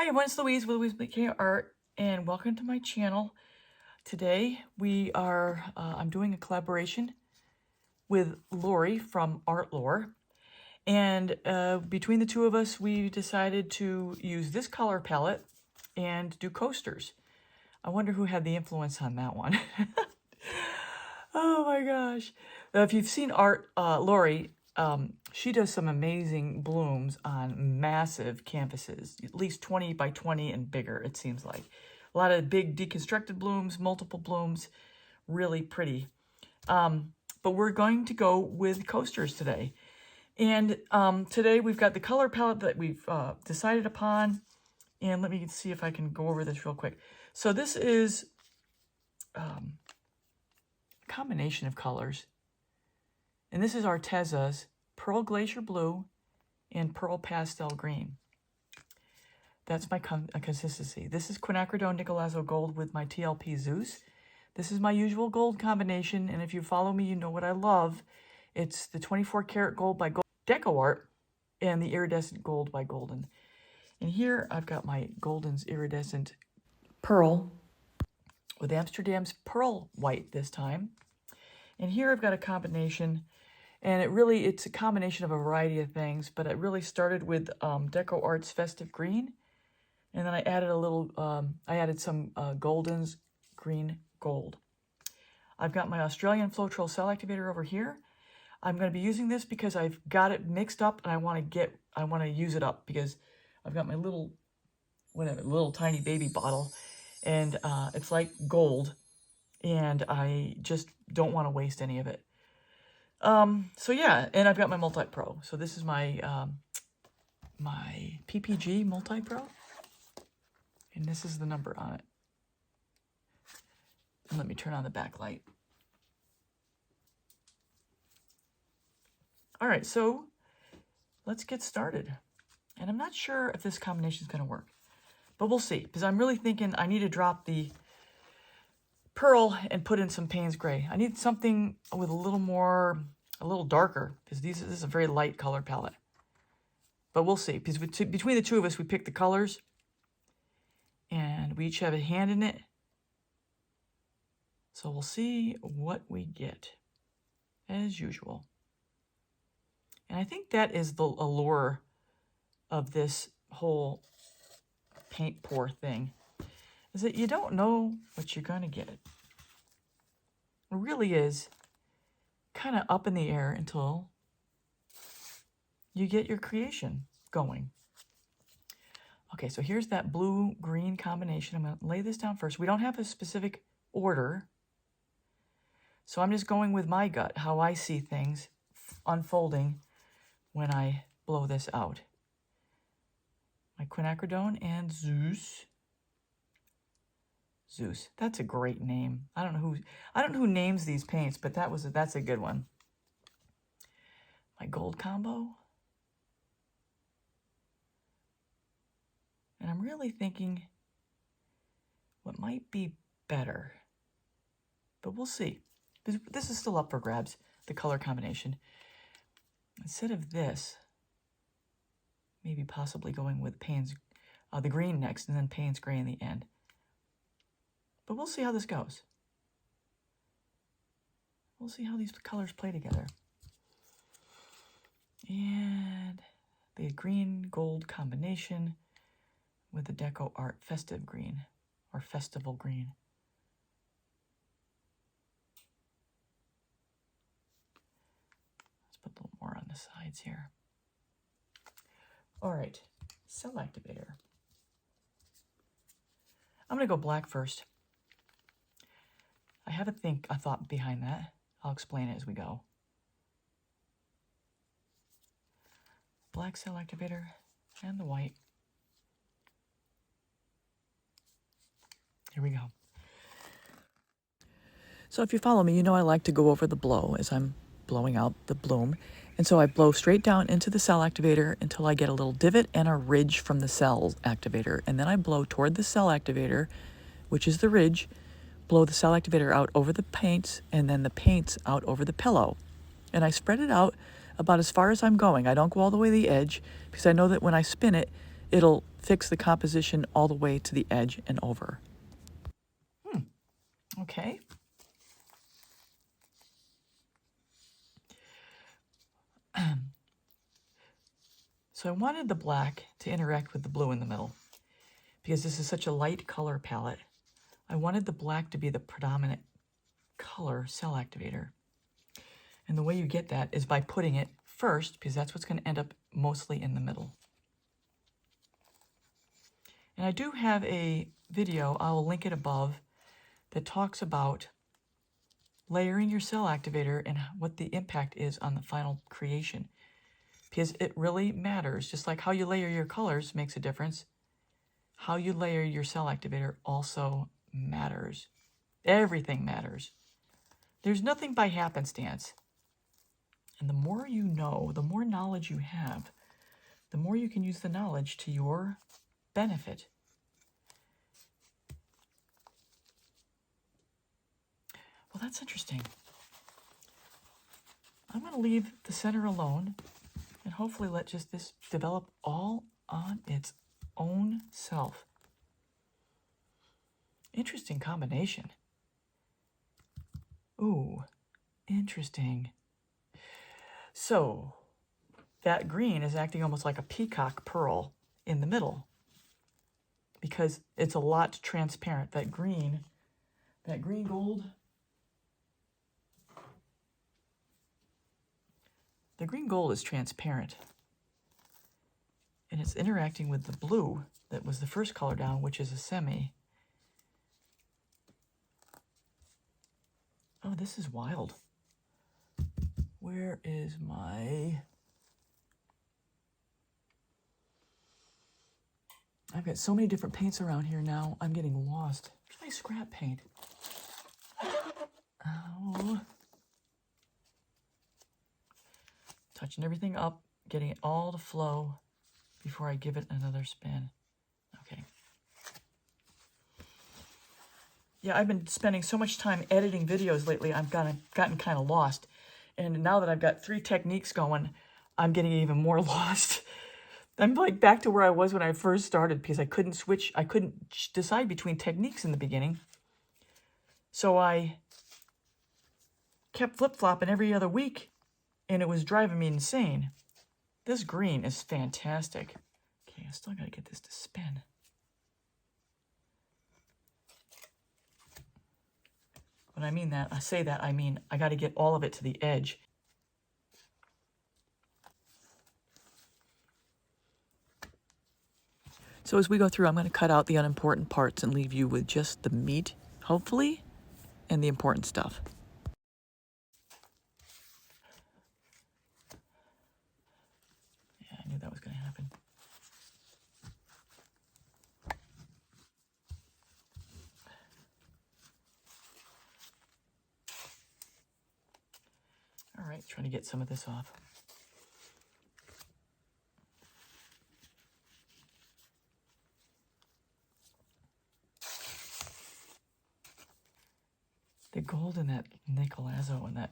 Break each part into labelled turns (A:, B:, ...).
A: everyone, it's Louise with Ikea Art, and welcome to my channel. Today we are, I'm doing a collaboration with Lori from Art Lore, and between the two of us, we decided to use this color palette and do coasters. I wonder who had the influence on that one. Oh my gosh. If you've seen Lori, she does some amazing blooms on massive canvases, at least 20 by 20 and bigger, it seems like. A lot of big deconstructed blooms, multiple blooms, really pretty. But we're going to go with coasters today. And today we've got the color palette that we've decided upon. And let me see if I can go over this real quick. So this is a combination of colors. And this is Arteza's Pearl Glacier Blue and Pearl Pastel Green. That's my consistency. This is Quinacridone Nicolazo Gold with my TLP Zeus. This is my usual gold combination, and if you follow me, you know what I love. It's the 24 karat gold by Gold Deco Art and the iridescent gold by Golden. And here I've got my Golden's iridescent pearl with Amsterdam's pearl white this time. And here I've got a combination, and it's a combination of a variety of things, but it really started with Deco Art's Festive Green. And then I added some Golden's Green Gold. I've got my Australian Floetrol cell activator over here. I'm going to be using this because I've got it mixed up and I want to use it up because I've got my little tiny baby bottle, and it's like gold, and I just don't want to waste any of it. So yeah, and I've got my Multi-Pro. So this is my my PPG Multi-Pro, and this is the number on it. And let me turn on the backlight. All right, so let's get started. And I'm not sure if this combination is going to work, but we'll see, because I'm really thinking I need to drop the pearl and put in some Payne's Gray. I need something with a little darker, because this is a very light color palette. But we'll see, because between the two of us, we pick the colors, and we each have a hand in it. So we'll see what we get, as usual. And I think that is the allure of this whole paint pour thing, is that you don't know what you're going to get. It really is kind of up in the air until you get your creation going. Okay, so here's that blue-green combination. I'm going to lay this down first. We don't have a specific order, so I'm just going with my gut, how I see things unfolding when I blow this out. My Quinacridone and Zeus. Zeus, that's a great name. I don't know who names these paints, but that's a good one. My gold combo. And I'm really thinking what might be better, but we'll see. This is still up for grabs, the color combination. Instead of this, maybe possibly going with the green next, and then Payne's Gray in the end. But we'll see how this goes. We'll see how these colors play together. And the green-gold combination with the Deco Art Festive Green, or Festival Green. Let's put a little more on the sides here. All right, cell activator. I'm going to go black first. I have a thought behind that. I'll explain it as we go. Black cell activator and the white. Here we go. So if you follow me, you know I like to go over the blow as I'm blowing out the bloom. And so I blow straight down into the cell activator until I get a little divot and a ridge from the cell activator. And then I blow toward the cell activator, which is the ridge, blow the cell activator out over the paints, and then the paints out over the pillow. And I spread it out about as far as I'm going. I don't go all the way to the edge, because I know that when I spin it, it'll fix the composition all the way to the edge and over. Okay. So I wanted the black to interact with the blue in the middle because this is such a light color palette. I wanted the black to be the predominant color cell activator. And the way you get that is by putting it first, because that's what's going to end up mostly in the middle. And I do have a video, I will link it above, that talks about layering your cell activator and what the impact is on the final creation. Because it really matters. Just like how you layer your colors makes a difference, how you layer your cell activator also matters. Everything matters. There's nothing by happenstance. And the more you know, the more knowledge you have, the more you can use the knowledge to your benefit. Well, that's interesting. I'm going to leave the center alone and hopefully let just this develop all on its own self. Interesting combination. Ooh, interesting. So that green is acting almost like a peacock pearl in the middle because it's a lot transparent. That green gold, the green gold is transparent. And it's interacting with the blue that was the first color down, which is a semi. Oh, this is wild. Where is my... I've got so many different paints around here now, I'm getting lost. Where's my scrap paint? Oh. Touching everything up, getting it all to flow before I give it another spin. Okay. Yeah, I've been spending so much time editing videos lately, I've gotten kind of lost. And now that I've got 3 techniques going, I'm getting even more lost. I'm like back to where I was when I first started because I couldn't decide between techniques in the beginning. So I kept flip-flopping every other week, and it was driving me insane. This green is fantastic. Okay, I still gotta get this to spin. When I mean that, I mean I gotta get all of it to the edge. So as we go through, I'm gonna cut out the unimportant parts and leave you with just the meat, hopefully, and the important stuff. Yeah, I knew that was gonna happen. All right, trying to get some of this off. The gold in that Nicolazzo and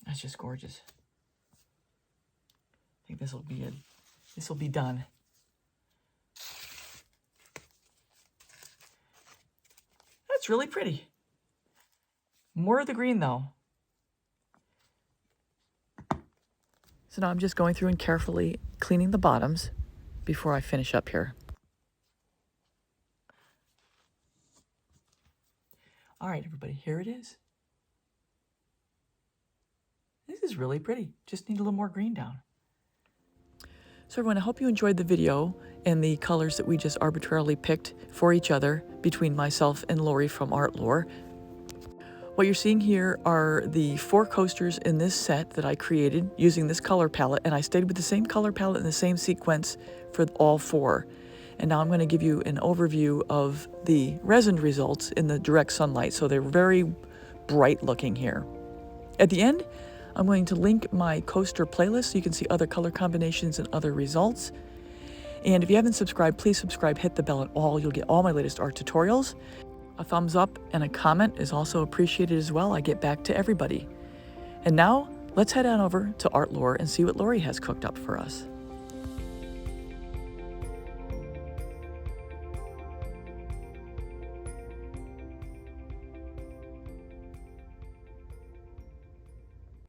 A: that's just gorgeous. I think this will be done. That's really pretty. More of the green though. So now I'm just going through and carefully cleaning the bottoms before I finish up here. All right, everybody, here it is. This is really pretty. Just need a little more green down. So everyone, I hope you enjoyed the video and the colors that we just arbitrarily picked for each other between myself and Lori from Art Lore. What you're seeing here are the 4 coasters in this set that I created using this color palette, and I stayed with the same color palette and the same sequence for all 4. And now I'm going to give you an overview of the resined results in the direct sunlight, so they're very bright looking here. At the end, I'm going to link my coaster playlist so you can see other color combinations and other results. And if you haven't subscribed, please subscribe, hit the bell at all. You'll get all my latest art tutorials. A thumbs up and a comment is also appreciated as well. I get back to everybody. And now, let's head on over to Art Lore and see what Lori has cooked up for us.